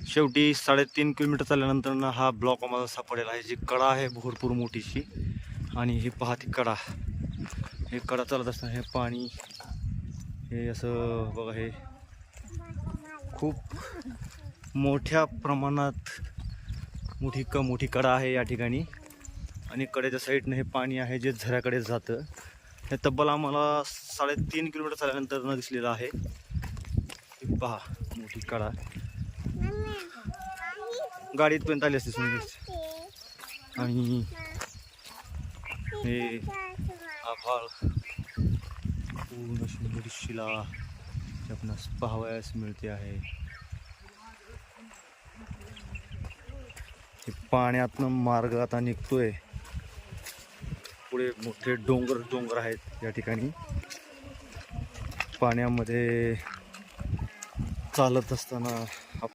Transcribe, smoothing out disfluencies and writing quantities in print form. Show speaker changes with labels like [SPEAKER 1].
[SPEAKER 1] शेवटी 3.5 किलोमीटर चालल्यानंतर हा ब्लॉक आम्हाला सापडेल आहे, जी कडा आहे भरपूर मोठीशी. आणि ही पहा ती कडा, हे कडा चालत असताना हे पाणी, हे असं बघा, हे खूप मोठ्या प्रमाणात मोठी कडा आहे या ठिकाणी. आणि कडेच्या साईडनं हे पाणी आहे जे झऱ्याकडे जातं. हे तब्बल आम्हाला 3.5 किलोमीटर चालल्यानंतर न दिसलेलं आहे. हे पहा मोठी कडा, गाडी इथपर्यंत आली असते सुनील. आणि हे आभाळ पूर्ण सुंदर शिला आपणास पाहावयास मिळते आहे. हे पाण्यातनं मार्ग आता निघतोय. पुढे मोठे डोंगर आहेत या ठिकाणी. पाण्यामध्ये चालत असताना